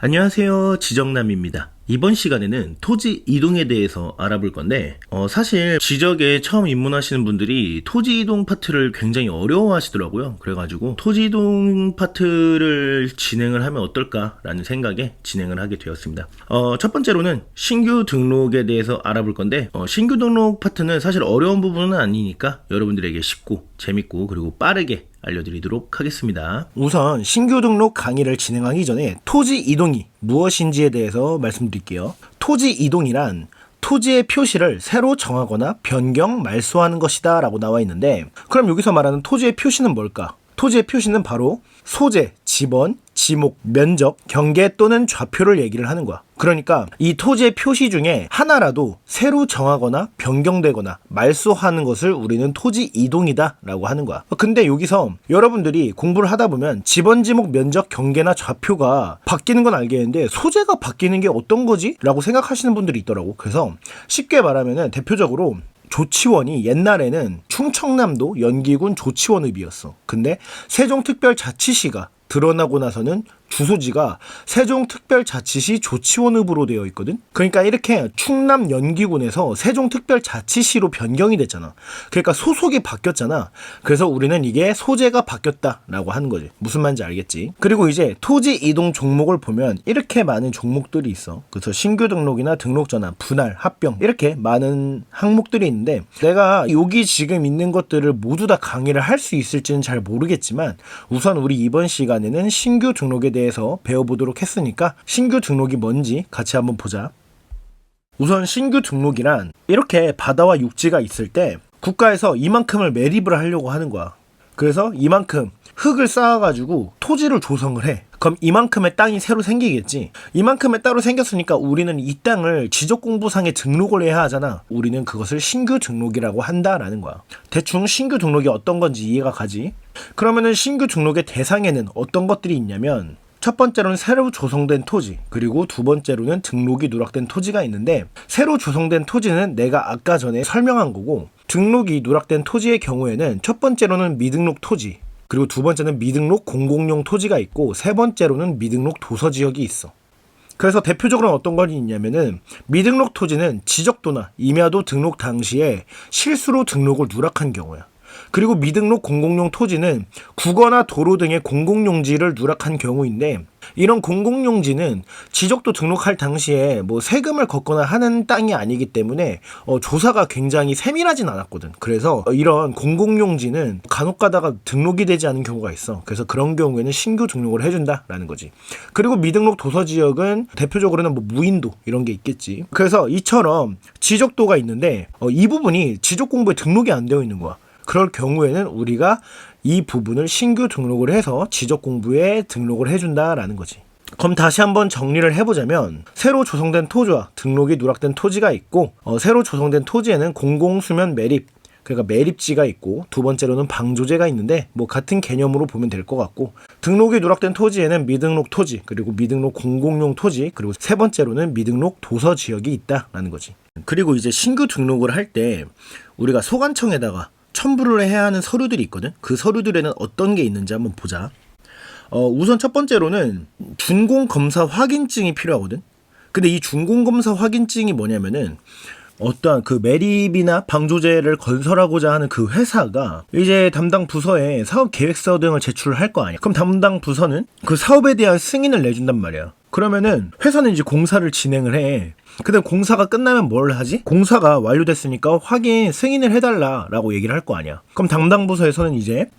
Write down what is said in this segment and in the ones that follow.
안녕하세요. 지정남입니다. 이번 시간에는 토지 이동에 대해서 알아볼 건데 사실 지적에 처음 입문하시는 분들이 토지 이동 파트를 굉장히 어려워하시더라고요. 그래가지고 토지 이동 파트를 진행을 하면 어떨까라는 생각에 진행을 하게 되었습니다. 첫 번째로는 신규 등록에 대해서 알아볼 건데 신규 등록 파트는 사실 어려운 부분은 아니니까 여러분들에게 쉽고 재밌고 그리고 빠르게 알려드리도록 하겠습니다. 우선 신규 등록 강의를 진행하기 전에 토지 이동이 무엇인지에 대해서 말씀드릴게요. 토지 이동이란 토지의 표시를 새로 정하거나 변경, 말소하는 것이다 라고 나와 있는데, 그럼 여기서 말하는 토지의 표시는 뭘까? 토지의 표시는 바로 소재, 지번, 지목, 면적, 경계 또는 좌표를 얘기를 하는 거야. 그러니까 이 토지의 표시 중에 하나라도 새로 정하거나 변경되거나 말소하는 것을 우리는 토지 이동이다 라고 하는 거야. 근데 여기서 여러분들이 공부를 하다 보면 지번, 지목, 면적, 경계나 좌표가 바뀌는 건 알겠는데 소재가 바뀌는 게 어떤 거지? 라고 생각하시는 분들이 있더라고. 그래서 쉽게 말하면 대표적으로 조치원이 옛날에는 충청남도 연기군 조치원읍이었어. 근데 세종특별자치시가 드러나고 나서는 주소지가 세종특별자치시 조치원읍으로 되어 있거든. 그러니까 이렇게 충남 연기군에서 세종특별자치시로 변경이 됐잖아. 그러니까 소속이 바뀌었잖아. 그래서 우리는 이게 소재가 바뀌었다라고 하는 거지. 무슨 말인지 알겠지? 그리고 이제 토지 이동 종목을 보면 이렇게 많은 종목들이 있어. 그래서 신규 등록이나 등록 전환, 분할, 합병 이렇게 많은 항목들이 있는데, 내가 여기 지금 있는 것들을 모두 다 강의를 할 수 있을지는 잘 모르겠지만 우선 우리 이번 시간에는 신규 등록에 대해서 배워보도록 했으니까 신규 등록이 뭔지 같이 한번 보자. 우선 신규 등록이란 이렇게 바다와 육지가 있을 때 국가에서 이만큼을 매립을 하려고 하는 거야. 그래서 이만큼 흙을 쌓아가지고 토지를 조성을 해. 그럼 이만큼의 땅이 새로 생기겠지. 이만큼의 땅으로 생겼으니까 우리는 이 땅을 지적공부상에 등록을 해야 하잖아. 우리는 그것을 신규 등록이라고 한다라는 거야. 대충 신규 등록이 어떤 건지 이해가 가지? 그러면은 신규 등록의 대상에는 어떤 것들이 있냐면, 첫 번째로는 새로 조성된 토지, 그리고 두 번째로는 등록이 누락된 토지가 있는데, 새로 조성된 토지는 내가 아까 전에 설명한 거고, 등록이 누락된 토지의 경우에는 첫 번째로는 미등록 토지, 그리고 두 번째는 미등록 공공용 토지가 있고, 세 번째로는 미등록 도서지역이 있어. 그래서 대표적으로 어떤 건 있냐면은, 미등록 토지는 지적도나 임야도 등록 당시에 실수로 등록을 누락한 경우야. 그리고 미등록 공공용 토지는 국어나 도로 등의 공공용지를 누락한 경우인데, 이런 공공용지는 지적도 등록할 당시에 뭐 세금을 걷거나 하는 땅이 아니기 때문에 조사가 굉장히 세밀하진 않았거든. 그래서 이런 공공용지는 간혹 가다가 등록이 되지 않은 경우가 있어. 그래서 그런 경우에는 신규 등록을 해준다라는 거지. 그리고 미등록 도서지역은 대표적으로는 뭐 무인도 이런 게 있겠지. 그래서 이처럼 지적도가 있는데 이 부분이 지적공부에 등록이 안 되어 있는 거야. 그럴 경우에는 우리가 이 부분을 신규 등록을 해서 지적공부에 등록을 해준다라는 거지. 그럼 다시 한번 정리를 해보자면, 새로 조성된 토지와 등록이 누락된 토지가 있고, 새로 조성된 토지에는 공공수면 매립, 그러니까 매립지가 있고, 두 번째로는 방조제가 있는데 뭐 같은 개념으로 보면 될 것 같고, 등록이 누락된 토지에는 미등록 토지, 그리고 미등록 공공용 토지, 그리고 세 번째로는 미등록 도서지역이 있다라는 거지. 그리고 이제 신규 등록을 할 때 우리가 소관청에다가 첨부를 해야 하는 서류들이 있거든. 그 서류들에는 어떤 게 있는지 한번 보자. 우선 첫 번째로는 준공검사 확인증이 필요하거든. 근데 이 준공검사 확인증이 뭐냐면은, 어떠한 그 매립이나 방조제를 건설하고자 하는 그 회사가 이제 담당 부서에 사업 계획서 등을 제출을 할 거 아니야. 그럼 담당 부서는 그 사업에 대한 승인을 내준단 말이야. 그러면은 회사는 이제 공사를 진행을 해. 근데 공사가 끝나면 뭘 하지? 공사가 완료됐으니까 확인 승인을 해달라라고 얘기를 할 거 아니야. 그럼 담당 부서에서는 이제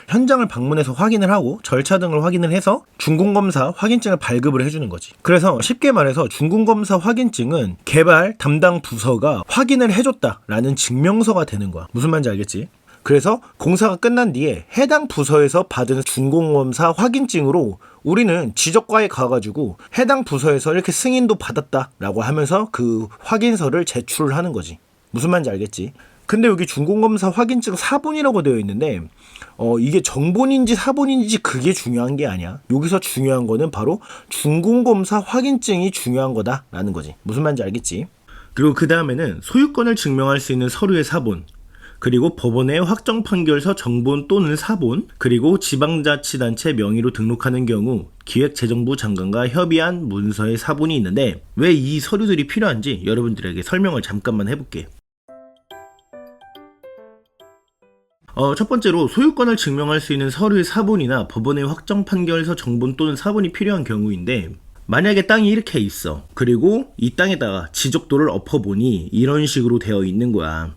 현장을 방문해서 확인을 하고 절차 등을 확인을 해서 준공검사 확인증을 발급을 해주는 거지. 그래서 쉽게 말해서 준공검사 확인증은 개발 담당 부서가 확인을 해줬다라는 증명서가 되는 거야. 무슨 말인지 알겠지? 그래서 공사가 끝난 뒤에 해당 부서에서 받은 준공검사 확인증으로 우리는 지적과에 가가지고 해당 부서에서 이렇게 승인도 받았다라고 하면서 그 확인서를 제출을 하는 거지. 무슨 말인지 알겠지? 근데 여기 준공검사 확인증 사본이라고 되어 있는데 이게 정본인지 사본인지 그게 중요한 게 아니야. 여기서 중요한 거는 바로 준공검사 확인증이 중요한 거다라는 거지. 무슨 말인지 알겠지? 그리고 그 다음에는 소유권을 증명할 수 있는 서류의 사본, 그리고 법원의 확정 판결서 정본 또는 사본, 그리고 지방자치단체 명의로 등록하는 경우 기획재정부 장관과 협의한 문서의 사본이 있는데, 왜 이 서류들이 필요한지 여러분들에게 설명을 잠깐만 해볼게. 첫 번째로 소유권을 증명할 수 있는 서류의 사본이나 법원의 확정 판결서 정본 또는 사본이 필요한 경우인데, 만약에 땅이 이렇게 있어. 그리고 이 땅에다가 지적도를 엎어보니 이런 식으로 되어 있는 거야.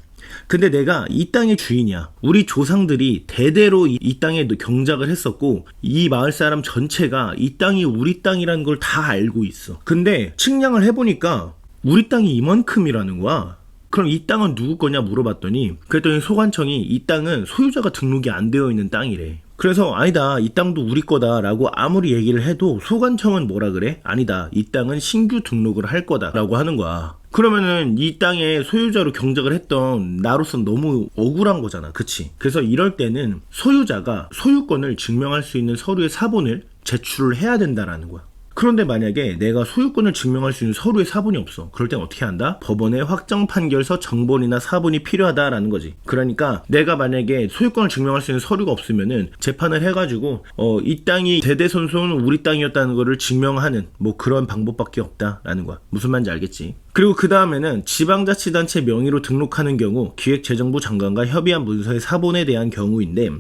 근데 내가 이 땅의 주인이야. 우리 조상들이 대대로 이 땅에 경작을 했었고, 이 마을 사람 전체가 이 땅이 우리 땅이라는 걸 다 알고 있어. 근데 측량을 해보니까 우리 땅이 이만큼이라는 거야. 그럼 이 땅은 누구 거냐 물어봤더니, 그랬더니 소관청이 이 땅은 소유자가 등록이 안 되어 있는 땅이래. 그래서 아니다, 이 땅도 우리 거다 라고 아무리 얘기를 해도 소관청은 뭐라 그래? 아니다, 이 땅은 신규 등록을 할 거다 라고 하는 거야. 그러면은 이 땅의 소유자로 경작을 했던 나로서는 너무 억울한 거잖아, 그치? 그래서 이럴 때는 소유자가 소유권을 증명할 수 있는 서류의 사본을 제출을 해야 된다라는 거야. 그런데 만약에 내가 소유권을 증명할 수 있는 서류의 사본이 없어. 그럴 땐 어떻게 한다? 법원의 확정 판결서 정본이나 사본이 필요하다라는 거지. 그러니까 내가 만약에 소유권을 증명할 수 있는 서류가 없으면은 재판을 해가지고 이 땅이 대대손손 우리 땅이었다는 거를 증명하는 뭐 그런 방법밖에 없다라는 거야. 무슨 말인지 알겠지? 그리고 그 다음에는 지방자치단체 명의로 등록하는 경우 기획재정부 장관과 협의한 문서의 사본에 대한 경우인데,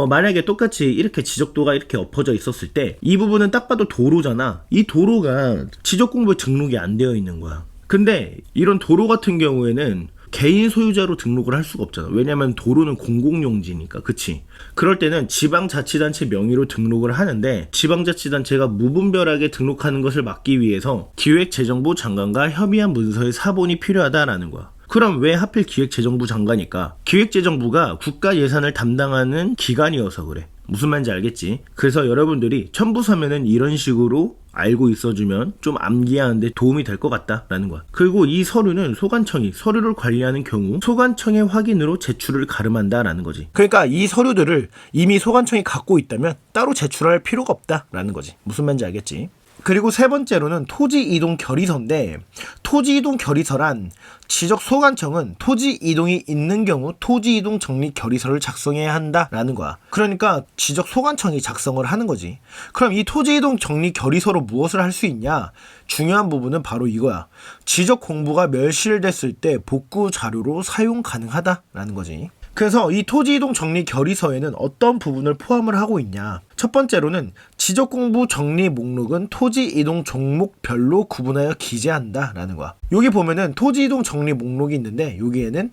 만약에 똑같이 이렇게 지적도가 이렇게 엎어져 있었을 때 이 부분은 딱 봐도 도로잖아. 이 도로가 지적공부에 등록이 안 되어 있는 거야. 근데 이런 도로 같은 경우에는 개인 소유자로 등록을 할 수가 없잖아. 왜냐면 도로는 공공용지니까, 그치? 그럴 때는 지방자치단체 명의로 등록을 하는데, 지방자치단체가 무분별하게 등록하는 것을 막기 위해서 기획재정부 장관과 협의한 문서의 사본이 필요하다라는 거야. 그럼 왜 하필 기획재정부 장관일까? 기획재정부가 국가 예산을 담당하는 기관이어서 그래. 무슨 말인지 알겠지? 그래서 여러분들이 첨부서면은 이런 식으로 알고 있어주면 좀 암기하는데 도움이 될 것 같다라는 거야. 그리고 이 서류는 소관청이 서류를 관리하는 경우 소관청의 확인으로 제출을 가름한다라는 거지. 그러니까 이 서류들을 이미 소관청이 갖고 있다면 따로 제출할 필요가 없다라는 거지. 무슨 말인지 알겠지? 그리고 세 번째로는 토지 이동 결의서인데, 토지 이동 결의서란 지적 소관청은 토지 이동이 있는 경우 토지 이동 정리 결의서를 작성해야 한다라는 거야. 그러니까 지적 소관청이 작성을 하는 거지. 그럼 이 토지 이동 정리 결의서로 무엇을 할 수 있냐? 중요한 부분은 바로 이거야. 지적 공부가 멸실됐을 때 복구 자료로 사용 가능하다라는 거지. 그래서 이 토지이동 정리 결의서에는 어떤 부분을 포함을 하고 있냐. 첫 번째로는 지적공부 정리 목록은 토지이동 종목별로 구분하여 기재한다라는 거야. 여기 보면은 토지이동 정리 목록이 있는데, 여기에는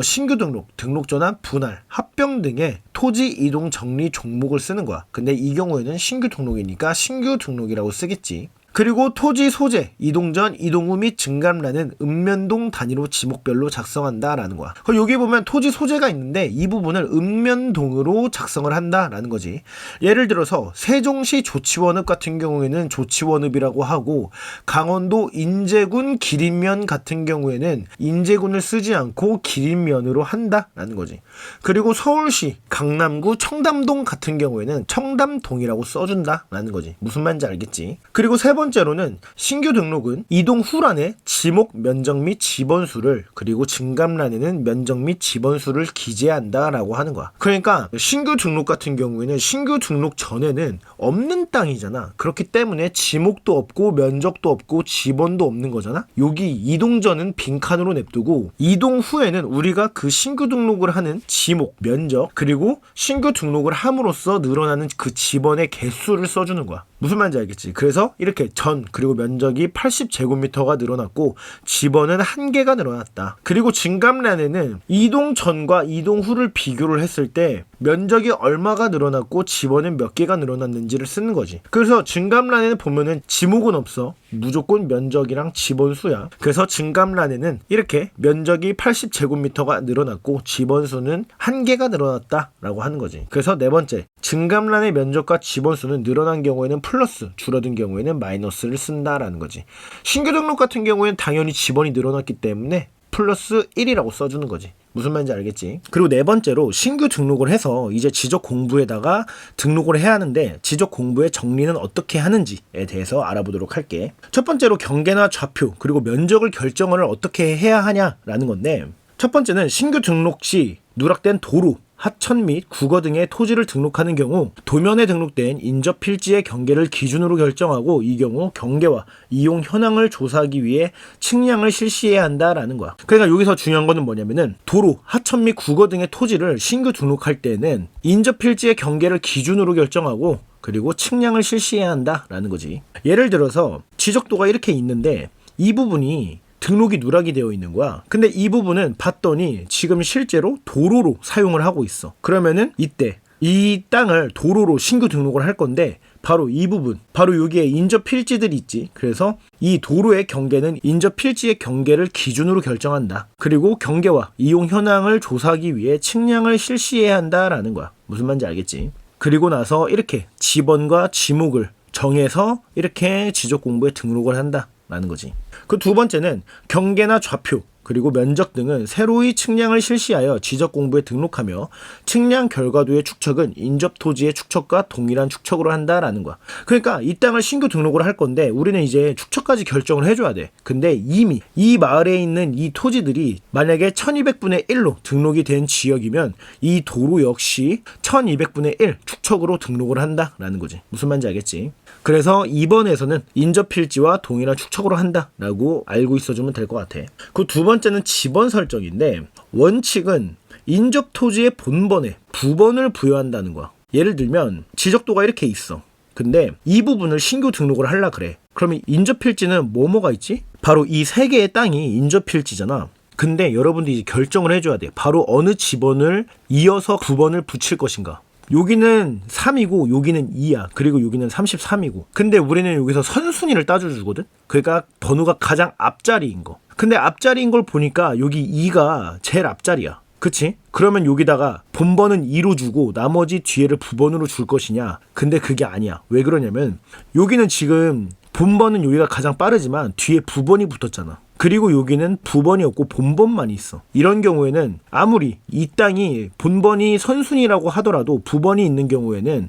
신규 등록, 등록 전환, 분할, 합병 등의 토지이동 정리 종목을 쓰는 거야. 근데 이 경우에는 신규 등록이니까 신규 등록이라고 쓰겠지. 그리고 토지 소재, 이동 전, 이동 후 및 증감란은 읍면동 단위로 지목별로 작성한다라는 거야. 그럼 여기 보면 토지 소재가 있는데 이 부분을 읍면동으로 작성을 한다라는 거지. 예를 들어서 세종시 조치원읍 같은 경우에는 조치원읍이라고 하고, 강원도 인제군 기린면 같은 경우에는 인제군을 쓰지 않고 기린면으로 한다라는 거지. 그리고 서울시 강남구 청담동 같은 경우에는 청담동이라고 써준다라는 거지. 무슨 말인지 알겠지? 그리고 세 번째로는 신규 등록은 이동 후란에 지목 면적 및 지번수를, 그리고 증감란에는 면적 및 지번수를 기재한다라고 하는 거야. 그러니까 신규 등록 같은 경우에는 신규 등록 전에는 없는 땅이잖아. 그렇기 때문에 지목도 없고 면적도 없고 지번도 없는 거잖아. 여기 이동 전은 빈칸으로 냅두고, 이동 후에는 우리가 그 신규 등록을 하는 지목, 면적, 그리고 신규 등록을 함으로써 늘어나는 그 지번의 개수를 써주는 거야. 무슨 말인지 알겠지? 그래서 이렇게 전, 그리고 면적이 80제곱미터가 늘어났고 지번은 1개가 늘어났다. 그리고 증감란에는 이동 전과 이동 후를 비교를 했을 때 면적이 얼마가 늘어났고 지번은 몇 개가 늘어났는지를 쓰는 거지. 그래서 증감란에는 보면은 지목은 없어. 무조건 면적이랑 지번수야. 그래서 증감란에는 이렇게 면적이 80제곱미터가 늘어났고 지번수는 1개가 늘어났다 라고 하는 거지. 그래서 네 번째, 증감란의 면적과 지번수는 늘어난 경우에는 플러스, 줄어든 경우에는 마이너스를 쓴다라는 거지. 신규 등록 같은 경우에는 당연히 지번이 늘어났기 때문에 플러스 1이라고 써주는 거지. 무슨 말인지 알겠지? 그리고 네 번째로 신규 등록을 해서 이제 지적 공부에다가 등록을 해야 하는데, 지적 공부의 정리는 어떻게 하는지에 대해서 알아보도록 할게. 첫 번째로 경계나 좌표, 그리고 면적을 결정을 어떻게 해야 하냐라는 건데, 첫 번째는 신규 등록 시 누락된 도로, 하천 및 국어 등의 토지를 등록하는 경우 도면에 등록된 인접 필지의 경계를 기준으로 결정하고 이 경우 경계와 이용 현황을 조사하기 위해 측량을 실시해야 한다라는 거야. 그러니까 여기서 중요한 거는 뭐냐면은 도로, 하천 및 국어 등의 토지를 신규 등록할 때는 인접 필지의 경계를 기준으로 결정하고 그리고 측량을 실시해야 한다라는 거지. 예를 들어서 지적도가 이렇게 있는데 이 부분이 등록이 누락이 되어 있는 거야. 근데 이 부분은 봤더니 지금 실제로 도로로 사용을 하고 있어. 그러면은 이때 이 땅을 도로로 신규 등록을 할 건데 바로 이 부분, 바로 여기에 인접 필지들이 있지. 그래서 이 도로의 경계는 인접 필지의 경계를 기준으로 결정한다. 그리고 경계와 이용 현황을 조사하기 위해 측량을 실시해야 한다라는 거야. 무슨 말인지 알겠지? 그리고 나서 이렇게 지번과 지목을 정해서 이렇게 지적 공부에 등록을 한다라는 거지. 그 두 번째는 경계나 좌표 그리고 면적 등은 새로이 측량을 실시하여 지적 공부에 등록하며 측량 결과도의 축척은 인접 토지의 축척과 동일한 축척으로 한다라는 거야. 그러니까 이 땅을 신규 등록을 할 건데 우리는 이제 축척까지 결정을 해줘야 돼. 근데 이미 이 마을에 있는 이 토지들이 만약에 1200분의 1로 등록이 된 지역이면 이 도로 역시 1200분의 1 축척으로 등록을 한다라는 거지. 무슨 말인지 알겠지? 그래서 2번에서는 인접 필지와 동일한 축척으로 한다라고 알고 있어주면 될 것 같아. 그 두 번째는 지번 설정인데 원칙은 인접 토지의 본번에 부번을 부여한다는 거야. 예를 들면 지적도가 이렇게 있어. 근데 이 부분을 신규 등록을 하려 그래. 그러면 인접 필지는 뭐가 있지? 바로 이 세 개의 땅이 인접 필지잖아. 근데 여러분들이 이제 결정을 해줘야 돼. 바로 어느 지번을 이어서 부번을 붙일 것인가. 여기는 3이고 여기는 2야. 그리고 여기는 33이고. 근데 우리는 여기서 선순위를 따져주거든. 그러니까 번호가 가장 앞자리인 거. 근데 앞자리인 걸 보니까 여기 2가 제일 앞자리야. 그치? 그러면 여기다가 본번은 2로 주고 나머지 뒤에를 부번으로 줄 것이냐? 근데 그게 아니야. 왜 그러냐면 여기는 지금 본번은 여기가 가장 빠르지만 뒤에 부번이 붙었잖아. 그리고 여기는 부번이 없고 본번만 있어. 이런 경우에는 아무리 이 땅이 본번이 선순위라고 하더라도 부번이 있는 경우에는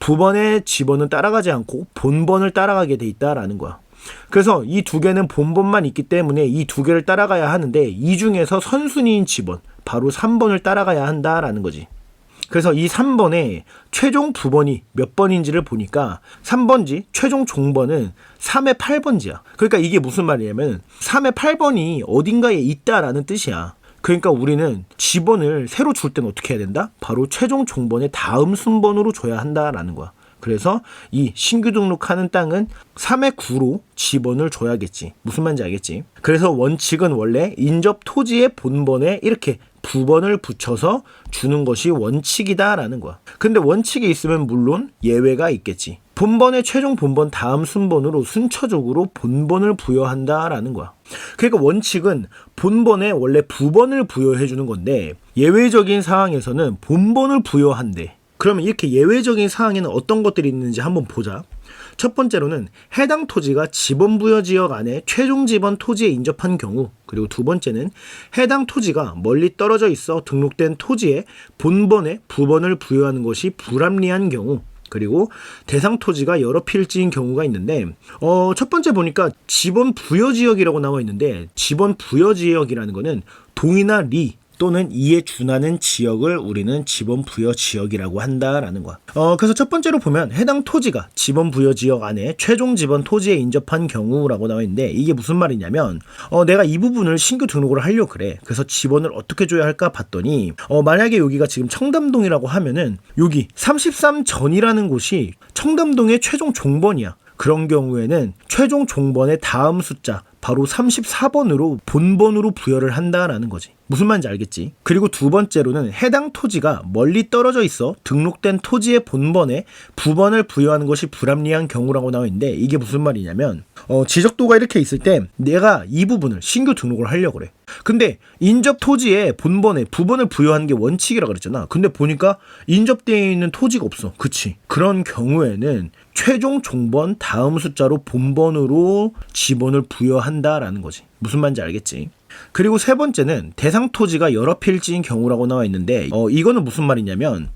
부번의 지번은 따라가지 않고 본번을 따라가게 돼 있다라는 거야. 그래서 이 두 개는 본번만 있기 때문에 이 두 개를 따라가야 하는데 이 중에서 선순위인 지번, 바로 3번을 따라가야 한다라는 거지. 그래서 이 3번에 최종 부번이 몇 번인지를 보니까 3번지 최종 종번은 3의 8번지야. 그러니까 이게 무슨 말이냐면 3의 8번이 어딘가에 있다라는 뜻이야. 그러니까 우리는 지번을 새로 줄 때는 어떻게 해야 된다? 바로 최종 종번의 다음 순번으로 줘야 한다라는 거야. 그래서 이 신규 등록하는 땅은 3의 9로 지번을 줘야겠지. 무슨 말인지 알겠지? 그래서 원칙은 원래 인접 토지의 본번에 이렇게 부번을 붙여서 주는 것이 원칙이다라는 거야. 근데 원칙이 있으면 물론 예외가 있겠지. 본번의 최종 본번 다음 순번으로 순차적으로 본번을 부여한다라는 거야. 그러니까 원칙은 본번에 원래 부번을 부여해 주는 건데 예외적인 상황에서는 본번을 부여한대. 그러면 이렇게 예외적인 상황에는 어떤 것들이 있는지 한번 보자. 첫 번째로는 해당 토지가 지번 부여 지역 안에 최종 지번 토지에 인접한 경우, 그리고 두 번째는 해당 토지가 멀리 떨어져 있어 등록된 토지에 본번에 부번을 부여하는 것이 불합리한 경우, 그리고 대상 토지가 여러 필지인 경우가 있는데 첫 번째 보니까 지번 부여 지역이라고 나와 있는데 지번 부여 지역이라는 거는 동이나 리 또는 이에 준하는 지역을 우리는 지번 부여 지역이라고 한다라는 거야. 그래서 첫 번째로 보면 해당 토지가 지번 부여 지역 안에 최종 지번 토지에 인접한 경우라고 나와 있는데 이게 무슨 말이냐면 내가 이 부분을 신규 등록을 하려고 그래. 그래서 지번을 어떻게 줘야 할까 봤더니 만약에 여기가 지금 청담동이라고 하면은 여기 33전이라는 곳이 청담동의 최종 종번이야. 그런 경우에는 최종 종번의 다음 숫자 바로 34번으로 본번으로 부여를 한다라는 거지. 무슨 말인지 알겠지? 그리고 두 번째로는 해당 토지가 멀리 떨어져 있어 등록된 토지의 본번에 부번을 부여하는 것이 불합리한 경우라고 나와 있는데 이게 무슨 말이냐면 지적도가 이렇게 있을 때 내가 이 부분을 신규 등록을 하려고 그래. 근데 인접 토지에 본번에 부번을 부여하는 게 원칙이라 그랬잖아. 근데 보니까 인접되어 있는 토지가 없어. 그치? 그런 경우에는 최종 종번 다음 숫자로 본번으로 지번을 부여한다라는 거지. 무슨 말인지 알겠지? 그리고 세 번째는 대상 토지가 여러 필지인 경우라고 나와 있는데 이거는 무슨 말이냐면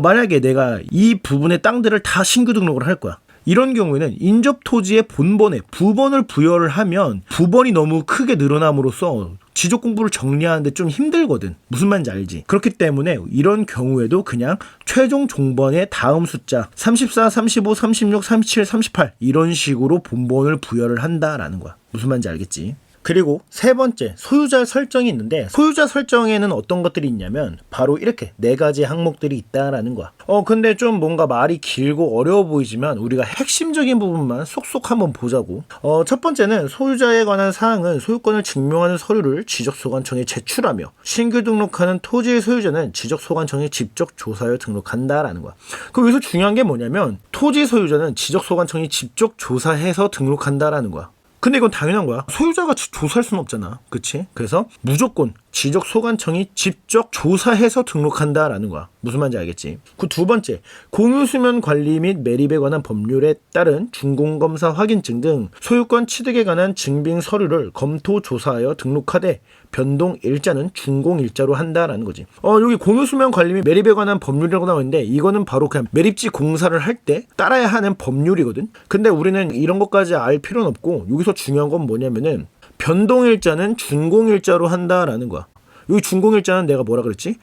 만약에 내가 이 부분의 땅들을 다 신규 등록을 할 거야. 이런 경우에는 인접 토지의 본번에 부번을 부여를 하면 부번이 너무 크게 늘어남으로써 지적 공부를 정리하는데 좀 힘들거든. 무슨 말인지 알지? 그렇기 때문에 이런 경우에도 그냥 최종 종번의 다음 숫자 34, 35, 36, 37, 38 이런 식으로 본번을 부여를 한다라는 거야. 무슨 말인지 알겠지? 그리고 세 번째, 소유자 설정이 있는데 소유자 설정에는 어떤 것들이 있냐면 바로 이렇게 네 가지 항목들이 있다라는 거야. 근데 좀 뭔가 말이 길고 어려워 보이지만 우리가 핵심적인 부분만 쏙쏙 한번 보자고. 첫 번째는 소유자에 관한 사항은 소유권을 증명하는 서류를 지적소관청에 제출하며 신규 등록하는 토지의 소유자는 지적소관청에 직접 조사하여 등록한다라는 거야. 그럼 여기서 중요한 게 뭐냐면 토지 소유자는 지적소관청이 직접 조사해서 등록한다라는 거야. 근데 이건 당연한 거야. 소유자가 조사할 수는 없잖아. 그치? 그래서 무조건 지적소관청이 직접 조사해서 등록한다라는 거야. 무슨 말인지 알겠지? 그 두 번째, 공유수면 관리 및 매립에 관한 법률에 따른 준공검사 확인증 등 소유권 취득에 관한 증빙 서류를 검토 조사하여 등록하되 변동 일자는 준공 일자로 한다라는 거지. 여기 공유수면 관리 및 매립에 관한 법률이라고 나오는데 이거는 바로 그냥 매립지 공사를 할 때 따라야 하는 법률이거든. 근데 우리는 이런 것까지 알 필요는 없고 여기서 중요한 건 뭐냐면은 변동일자는 준공일자로 한다라는 거야. 여기 준공일자는 내가 뭐라 그랬지?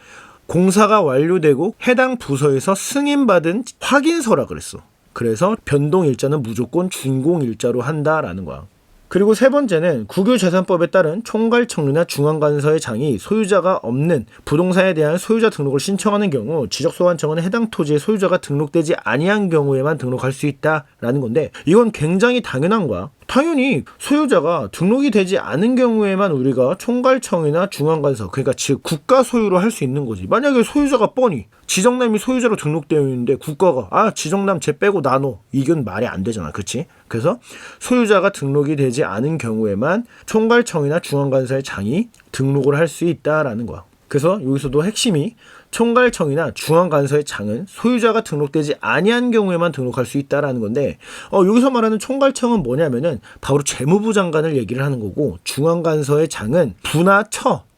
공사가 완료되고 해당 부서에서 승인받은 확인서라 그랬어. 그래서 변동일자는 무조건 준공일자로 한다라는 거야. 그리고 세 번째는 국유재산법에 따른 총괄청리나 중앙관서의 장이 소유자가 없는 부동산에 대한 소유자 등록을 신청하는 경우 지적소관청은 해당 토지의 소유자가 등록되지 아니한 경우에만 등록할 수 있다라는 건데 이건 굉장히 당연한 거야. 당연히 소유자가 등록이 되지 않은 경우에만 우리가 총괄청이나 중앙관서, 그러니까 즉 국가 소유로 할 수 있는 거지. 만약에 소유자가 뻔히 지정남이 소유자로 등록되어 있는데 국가가 지정남 쟤 빼고 나눠, 이건 말이 안 되잖아. 그치? 그래서 소유자가 등록이 되지 않은 경우에만 총괄청이나 중앙관서의 장이 등록을 할 수 있다라는 거야. 그래서 여기서도 핵심이 총괄청이나 중앙관서의 장은 소유자가 등록되지 아니한 경우에만 등록할 수 있다라는 건데 여기서 말하는 총괄청은 뭐냐면은 바로 재무부 장관을 얘기를 하는 거고 중앙관서의 장은 부나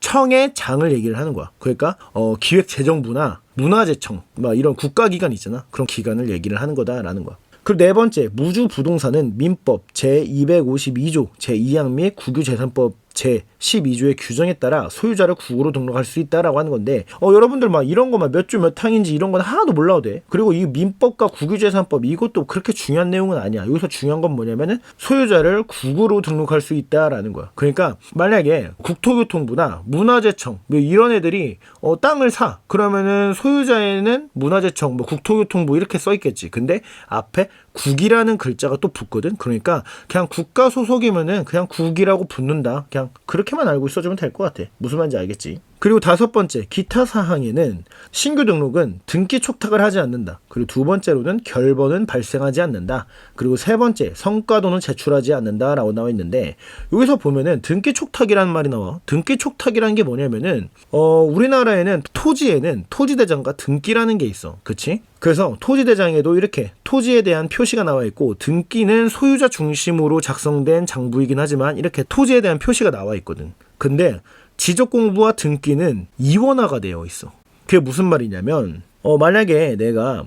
청의 장을 얘기를 하는 거야. 그러니까 기획재정부나 문화재청 막 이런 국가기관 있잖아. 그런 기관을 얘기를 하는 거다라는 거야. 그리고 네 번째, 무주부동산은 민법 제252조 제2항 및 국유재산법 제12조의 규정에 따라 소유자를 국으로 등록할 수 있다라고 하는 건데 여러분들 막 이런 거 막 몇 주 몇 항인지 이런 건 하나도 몰라도 돼. 그리고 이 민법과 국유재산법 이것도 그렇게 중요한 내용은 아니야. 여기서 중요한 건 뭐냐면은 소유자를 국으로 등록할 수 있다라는 거야. 그러니까 만약에 국토교통부나 문화재청 뭐 이런 애들이 땅을 사, 그러면은 소유자에는 문화재청 뭐 국토교통부 이렇게 써 있겠지. 근데 앞에 국이라는 글자가 또 붙거든. 그러니까 그냥 국가 소속이면은 그냥 국이라고 붙는다. 그냥 그렇게만 알고 있어주면 될 것 같아. 무슨 말인지 알겠지? 그리고 다섯 번째, 기타 사항에는 신규 등록은 등기 촉탁을 하지 않는다. 그리고 두 번째로는 결번은 발생하지 않는다. 그리고 세 번째, 성과도는 제출하지 않는다라고 나와 있는데 여기서 보면은 등기 촉탁이라는 말이 나와. 등기 촉탁이라는 게 뭐냐면은 우리나라에는 토지에는 토지대장과 등기라는 게 있어. 그치? 그래서 토지대장에도 이렇게 토지에 대한 표시가 나와 있고 등기는 소유자 중심으로 작성된 장부이긴 하지만 이렇게 토지에 대한 표시가 나와 있거든. 근데 지적공부와 등기는 이원화가 되어 있어. 그게 무슨 말이냐면 만약에 내가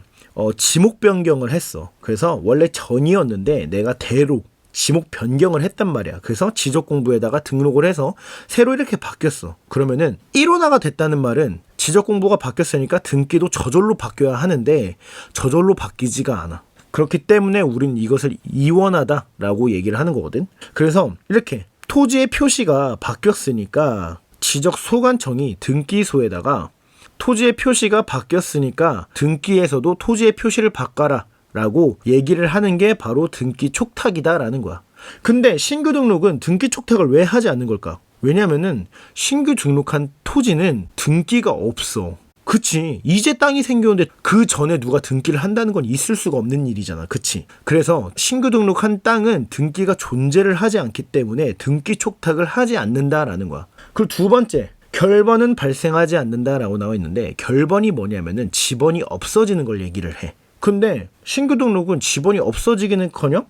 지목 변경을 했어. 그래서 원래 전이었는데 내가 대로 지목 변경을 했단 말이야. 그래서 지적공부에다가 등록을 해서 새로 이렇게 바뀌었어. 그러면은 1원화가 됐다는 말은 지적공부가 바뀌었으니까 등기도 저절로 바뀌어야 하는데 저절로 바뀌지가 않아. 그렇기 때문에 우린 이것을 이원하다라고 얘기를 하는 거거든. 그래서 이렇게 토지의 표시가 바뀌었으니까 지적소관청이 등기소에다가 토지의 표시가 바뀌었으니까 등기에서도 토지의 표시를 바꿔라 라고 얘기를 하는 게 바로 등기 촉탁이다라는 거야. 근데 신규 등록은 등기 촉탁을 왜 하지 않는 걸까? 왜냐면은 신규 등록한 토지는 등기가 없어. 그치. 이제 땅이 생겼는데 그 전에 누가 등기를 한다는 건 있을 수가 없는 일이잖아. 그치. 그래서 신규 등록한 땅은 등기가 존재를 하지 않기 때문에 등기 촉탁을 하지 않는다라는 거야. 그리고 두 번째, 결번은 발생하지 않는다라고 나와 있는데 결번이 뭐냐면은 지번이 없어지는 걸 얘기를 해. 근데 신규 등록은 지번이 없어지기는커녕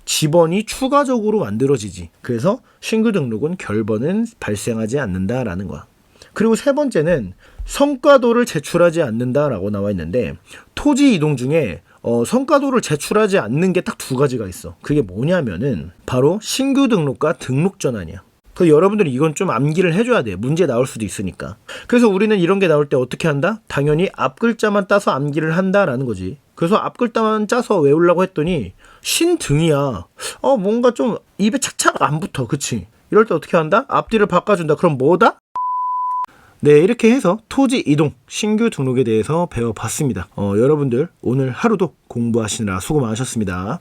지번이 추가적으로 만들어지지. 그래서 신규 등록은 결번은 발생하지 않는다라는 거야. 그리고 세 번째는 성과도를 제출하지 않는다라고 나와 있는데 토지 이동 중에 성과도를 제출하지 않는 게 딱 두 가지가 있어. 그게 뭐냐면은 바로 신규 등록과 등록 전환이야. 그 여러분들이 이건 좀 암기를 해줘야 돼요. 문제 나올 수도 있으니까. 그래서 우리는 이런 게 나올 때 어떻게 한다? 당연히 앞 글자만 따서 암기를 한다라는 거지. 그래서 앞 글자만 짜서 외우려고 했더니 신등이야. 뭔가 좀 입에 착착 안 붙어. 그치? 이럴 때 어떻게 한다? 앞뒤를 바꿔준다. 그럼 뭐다? 네, 이렇게 해서 토지 이동 신규 등록에 대해서 배워봤습니다. 여러분들 오늘 하루도 공부하시느라 수고 많으셨습니다.